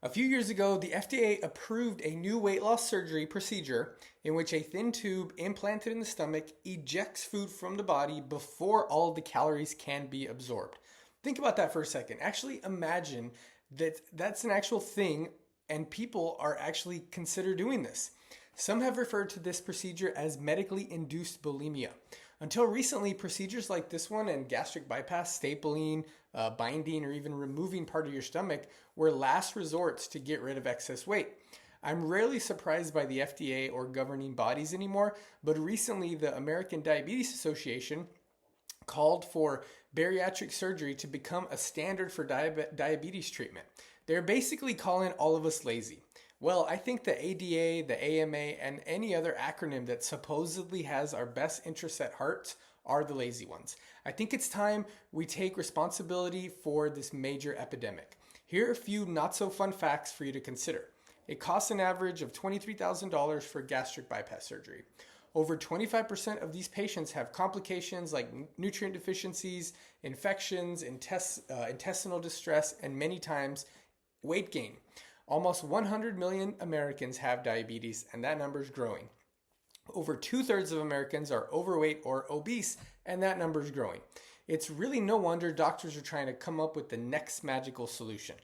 A few years ago, the FDA approved a new weight loss surgery procedure in which a thin tube implanted in the stomach ejects food from the body before all of the calories can be absorbed. Think about that for a second. Actually imagine that that's an actual thing and people are actually consider doing this. Some have referred to this procedure as medically induced bulimia. Until recently, procedures like this one and gastric bypass, stapling, binding, or even removing part of your stomach were last resorts to get rid of excess weight. I'm rarely surprised by the FDA or governing bodies anymore, but recently the American Diabetes Association called for bariatric surgery to become a standard for diabetes treatment. They're basically calling all of us lazy. Well, I think the ADA, the AMA, and any other acronym that supposedly has our best interests at heart are the lazy ones. I think it's time we take responsibility for this major epidemic. Here are a few not so fun facts for you to consider. It costs an average of $23,000 for gastric bypass surgery. Over 25% of these patients have complications like nutrient deficiencies, infections, intestinal distress, and many times weight gain. Almost 100 million Americans have diabetes, and that number is growing. Over 2/3 of Americans are overweight or obese, and that number is growing. It's really no wonder doctors are trying to come up with the next magical solution.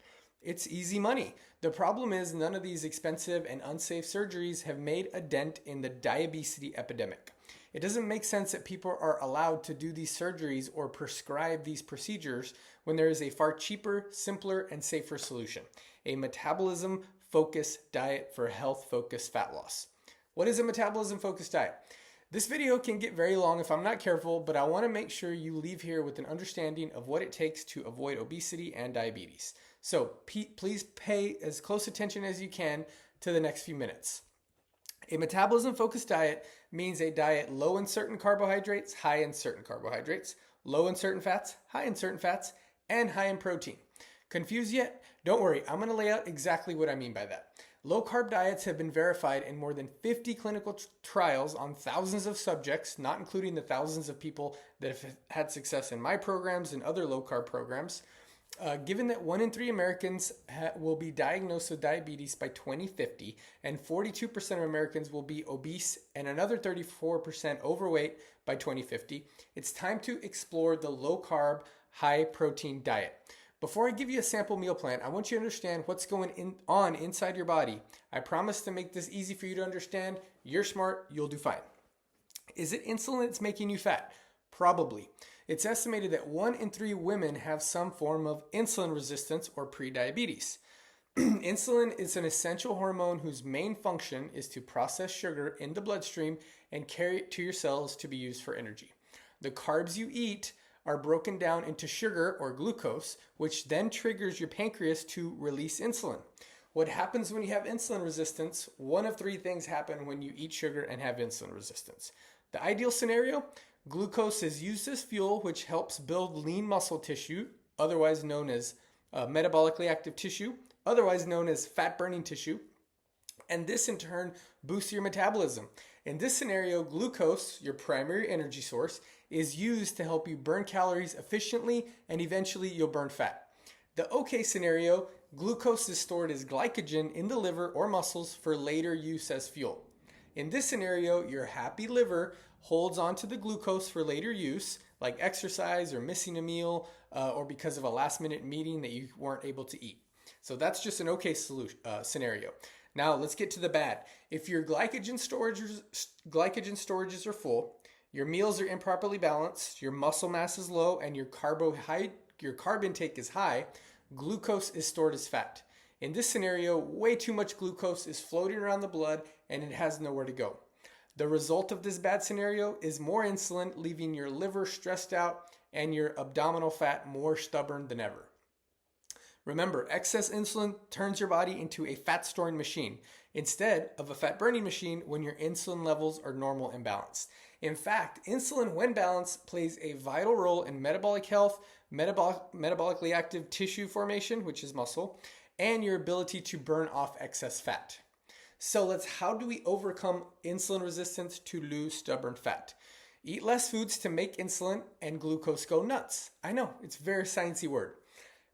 It's easy money. The problem is none of these expensive and unsafe surgeries have made a dent in the diabetes epidemic. It doesn't make sense that people are allowed to do these surgeries or prescribe these procedures when there is a far cheaper, simpler, and safer solution: a metabolism-focused diet for health-focused fat loss. What is a metabolism-focused diet? This video can get very long if I'm not careful, but I want to make sure you leave here with an understanding of what it takes to avoid obesity and diabetes. So please pay as close attention as you can to the next few minutes. A metabolism-focused diet means a diet low in certain carbohydrates, high in certain carbohydrates, low in certain fats, high in certain fats, and high in protein. Confused yet? Don't worry, I'm going to lay out exactly what I mean by that. Low-carb diets have been verified in more than 50 clinical trials on thousands of subjects, not including the thousands of people that have had success in my programs and other low-carb programs. Given that 1 in 3 Americans will be diagnosed with diabetes by 2050, and 42% of Americans will be obese and another 34% overweight by 2050, it's time to explore the low-carb, high-protein diet. Before I give you a sample meal plan, I want you to understand what's going on inside your body. I promise to make this easy for you to understand. You're smart, you'll do fine. Is it insulin that's making you fat? Probably. It's estimated that 1 in 3 women have some form of insulin resistance or prediabetes. Insulin is an essential hormone whose main function is to process sugar in the bloodstream and carry it to your cells to be used for energy. The carbs you eat are broken down into sugar or glucose, which then triggers your pancreas to release insulin. What happens when you have insulin resistance? One of 3 things happen when you eat sugar and have insulin resistance. The ideal scenario: glucose is used as fuel, which helps build lean muscle tissue, otherwise known as metabolically active tissue, otherwise known as fat-burning tissue, and this in turn boosts your metabolism. In this scenario, glucose, your primary energy source, is used to help you burn calories efficiently, and eventually you'll burn fat. The okay scenario: glucose is stored as glycogen in the liver or muscles for later use as fuel. In this scenario, your happy liver holds onto the glucose for later use, like exercise or missing a meal, or because of a last-minute meeting that you weren't able to eat. So that's just an okay scenario. Now let's get to the bad. If your glycogen storages are full, your meals are improperly balanced, your muscle mass is low, and your carb intake is high, glucose is stored as fat. In this scenario, way too much glucose is floating around the blood and it has nowhere to go. The result of this bad scenario is more insulin, leaving your liver stressed out and your abdominal fat more stubborn than ever. Remember, excess insulin turns your body into a fat-storing machine instead of a fat-burning machine when your insulin levels are normal and balanced. In fact, insulin, when balanced, plays a vital role in metabolic health, metabolically active tissue formation, which is muscle, and your ability to burn off excess fat. So how do we overcome insulin resistance to lose stubborn fat? Eat less foods to make insulin and glucose go nuts. I know, it's a very sciencey word.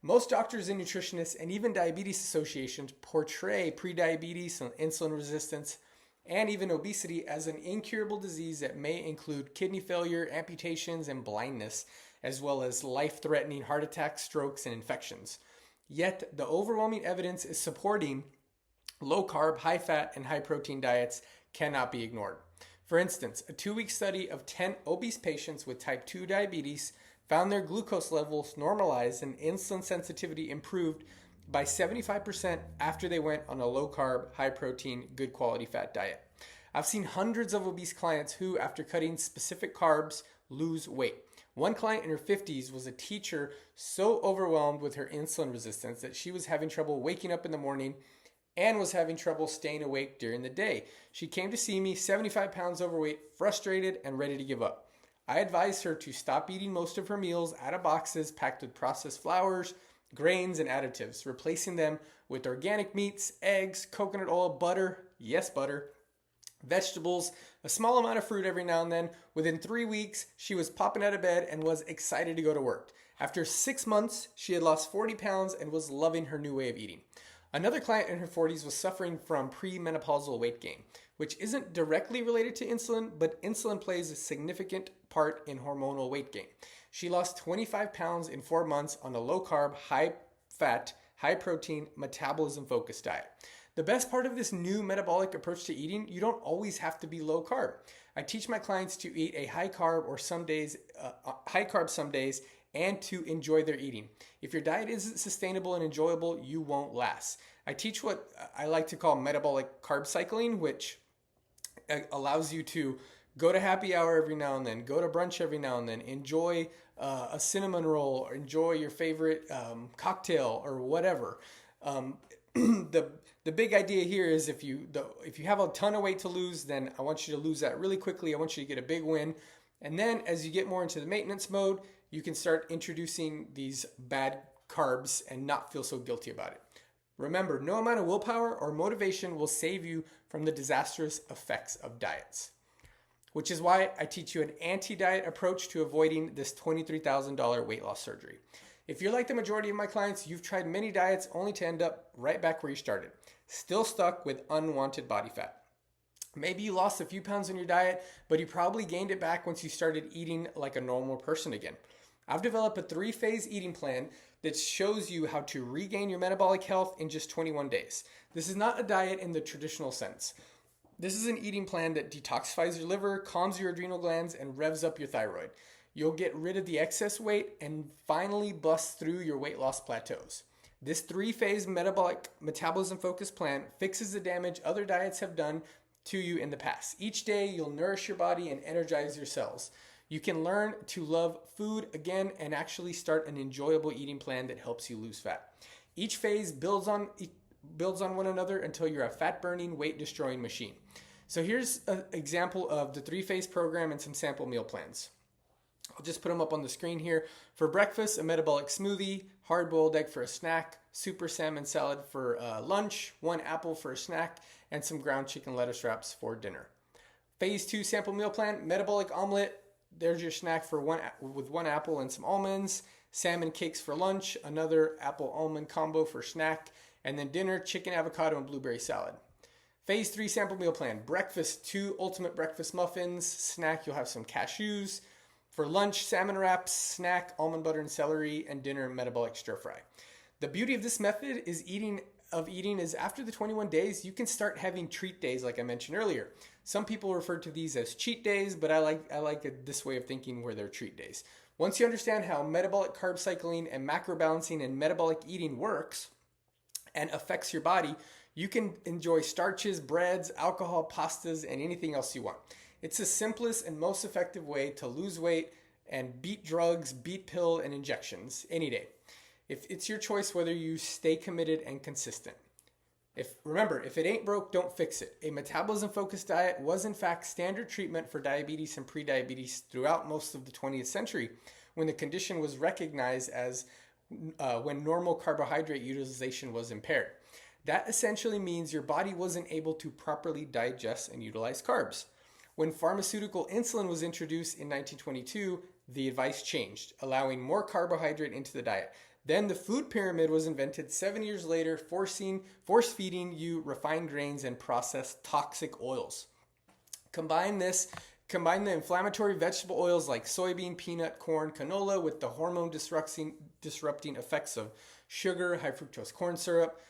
Most doctors and nutritionists and even diabetes associations portray prediabetes and insulin resistance and even obesity as an incurable disease that may include kidney failure, amputations, and blindness, as well as life-threatening heart attacks, strokes, and infections. Yet, the overwhelming evidence is supporting low-carb, high-fat, and high-protein diets cannot be ignored. For instance, a 2-week study of 10 obese patients with type 2 diabetes found their glucose levels normalized and insulin sensitivity improved by 75% after they went on a low-carb, high-protein, good-quality fat diet. I've seen hundreds of obese clients who, after cutting specific carbs, lose weight. One client in her 50s was a teacher so overwhelmed with her insulin resistance that she was having trouble waking up in the morning and was having trouble staying awake during the day. She came to see me 75 pounds overweight, frustrated, and ready to give up. I advised her to stop eating most of her meals out of boxes packed with processed flours, grains, and additives, replacing them with organic meats, eggs, coconut oil, butter, yes, butter, vegetables, a small amount of fruit every now and then. Within 3 weeks, she was popping out of bed and was excited to go to work. After 6 months, she had lost 40 pounds and was loving her new way of eating. Another client in her 40s was suffering from premenopausal weight gain, which isn't directly related to insulin, but insulin plays a significant part in hormonal weight gain. She lost 25 pounds in 4 months on a low-carb, high-fat, high-protein, metabolism-focused diet. The best part of this new metabolic approach to eating, you don't always have to be low-carb. I teach my clients to eat a high-carb or some days, high-carb some days, and to enjoy their eating. If your diet isn't sustainable and enjoyable, you won't last. I teach what I like to call metabolic carb cycling, which allows you to go to happy hour every now and then, go to brunch every now and then, enjoy a cinnamon roll, or enjoy your favorite cocktail or whatever. The big idea here is if you have a ton of weight to lose, then I want you to lose that really quickly. I want you to get a big win. And then as you get more into the maintenance mode, you can start introducing these bad carbs and not feel so guilty about it. Remember, no amount of willpower or motivation will save you from the disastrous effects of diets, which is why I teach you an anti-diet approach to avoiding this $23,000 weight loss surgery. If you're like the majority of my clients, you've tried many diets only to end up right back where you started, still stuck with unwanted body fat. Maybe you lost a few pounds in your diet, but you probably gained it back once you started eating like a normal person again. I've developed a 3-phase eating plan that shows you how to regain your metabolic health in just 21 days. This is not a diet in the traditional sense. This is an eating plan that detoxifies your liver, calms your adrenal glands, and revs up your thyroid. You'll get rid of the excess weight and finally bust through your weight loss plateaus. This 3-phase metabolic metabolism-focused plan fixes the damage other diets have done to you in the past. Each day, you'll nourish your body and energize your cells. You can learn to love food again and actually start an enjoyable eating plan that helps you lose fat. Each phase builds on one another until you're a fat-burning, weight-destroying machine. So here's an example of the 3-phase program and some sample meal plans. I'll just put them up on the screen here. For breakfast, a metabolic smoothie, hard-boiled egg for a snack, super salmon salad for lunch, 1 apple for a snack, and some ground chicken lettuce wraps for dinner. Phase 2 sample meal plan, metabolic omelet. There's your snack with 1 apple and some almonds, salmon cakes for lunch, another apple-almond combo for snack, and then dinner, chicken, avocado, and blueberry salad. Phase 3 sample meal plan, breakfast, 2 ultimate breakfast muffins, snack, you'll have some cashews. For lunch, salmon wraps, snack, almond butter and celery, and dinner, metabolic stir fry. The beauty of this method is eating is after the 21 days, you can start having treat days like I mentioned earlier. Some people refer to these as cheat days, but I like this way of thinking where they're treat days. Once you understand how metabolic carb cycling and macro balancing and metabolic eating works and affects your body, you can enjoy starches, breads, alcohol, pastas, and anything else you want. It's the simplest and most effective way to lose weight and beat drugs, beat pill, and injections any day. If it's your choice whether you stay committed and consistent. Remember, if it ain't broke, don't fix it. A metabolism-focused diet was in fact standard treatment for diabetes and prediabetes throughout most of the 20th century, when the condition was recognized as when normal carbohydrate utilization was impaired. That essentially means your body wasn't able to properly digest and utilize carbs. When pharmaceutical insulin was introduced in 1922, the advice changed, allowing more carbohydrate into the diet. Then the food pyramid was invented 7 years later, force feeding you refined grains and processed toxic oils. Combine the inflammatory vegetable oils like soybean, peanut, corn, canola with the hormone disrupting effects of sugar, high fructose corn syrup,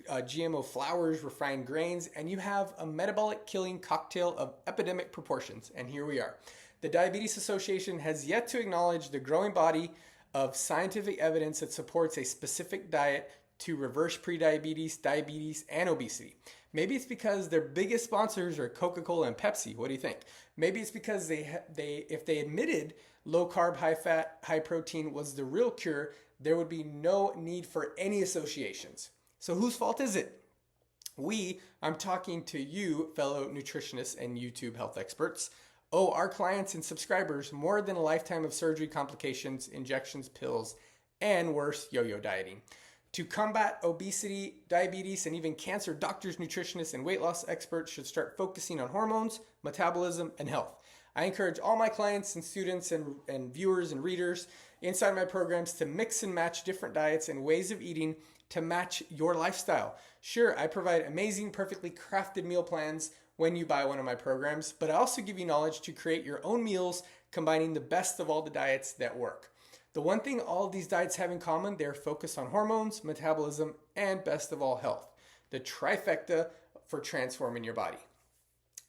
GMO flours, refined grains, and you have a metabolic killing cocktail of epidemic proportions. And here we are. The Diabetes Association has yet to acknowledge the growing body of scientific evidence that supports a specific diet to reverse prediabetes, diabetes, and obesity. Maybe it's because their biggest sponsors are Coca-Cola and Pepsi. What do you think? Maybe it's because if they admitted low carb, high fat, high protein was the real cure, there would be no need for any associations. So whose fault is it? I'm talking to you, fellow nutritionists and YouTube health experts, owe our clients and subscribers more than a lifetime of surgery, complications, injections, pills, and worse, yo-yo dieting. To combat obesity, diabetes, and even cancer, doctors, nutritionists, and weight loss experts should start focusing on hormones, metabolism, and health. I encourage all my clients and students and viewers and readers inside my programs to mix and match different diets and ways of eating to match your lifestyle. Sure, I provide amazing, perfectly crafted meal plans when you buy one of my programs, but I also give you knowledge to create your own meals, combining the best of all the diets that work. The one thing all of these diets have in common, they're focused on hormones, metabolism, and best of all, health. The trifecta for transforming your body.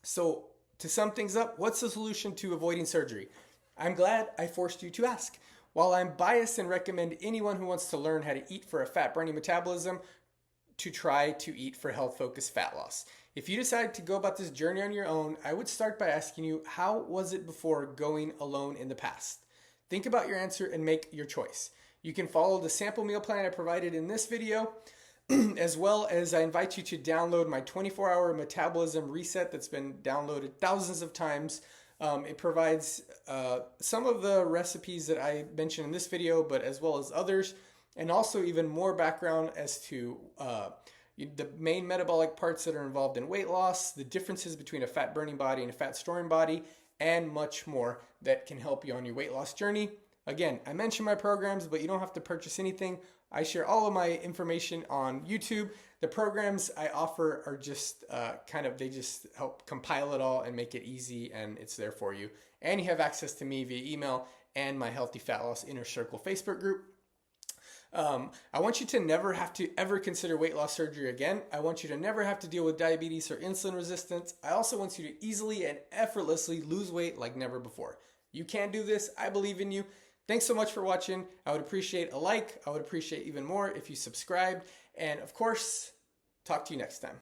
So to sum things up, what's the solution to avoiding surgery? I'm glad I forced you to ask. While I'm biased and recommend anyone who wants to learn how to eat for a fat-burning metabolism to try to eat for health-focused fat loss. If you decide to go about this journey on your own, I would start by asking you, how was it before going alone in the past? Think about your answer and make your choice. You can follow the sample meal plan I provided in this video, as well as I invite you to download my 24-hour metabolism reset that's been downloaded thousands of times. It provides some of the recipes that I mentioned in this video, but as well as others, and also even more background as to the main metabolic parts that are involved in weight loss, the differences between a fat-burning body and a fat-storing body, and much more that can help you on your weight loss journey. Again, I mentioned my programs, but you don't have to purchase anything. I share all of my information on YouTube. The programs I offer are just they just help compile it all and make it easy, and it's there for you. And you have access to me via email and my Healthy Fat Loss Inner Circle Facebook group. I want you to never have to ever consider weight loss surgery again. I want you to never have to deal with diabetes or insulin resistance. I also want you to easily and effortlessly lose weight like never before. You can do this. I believe in you. Thanks so much for watching. I would appreciate a like. I would appreciate even more if you subscribed. And of course, talk to you next time.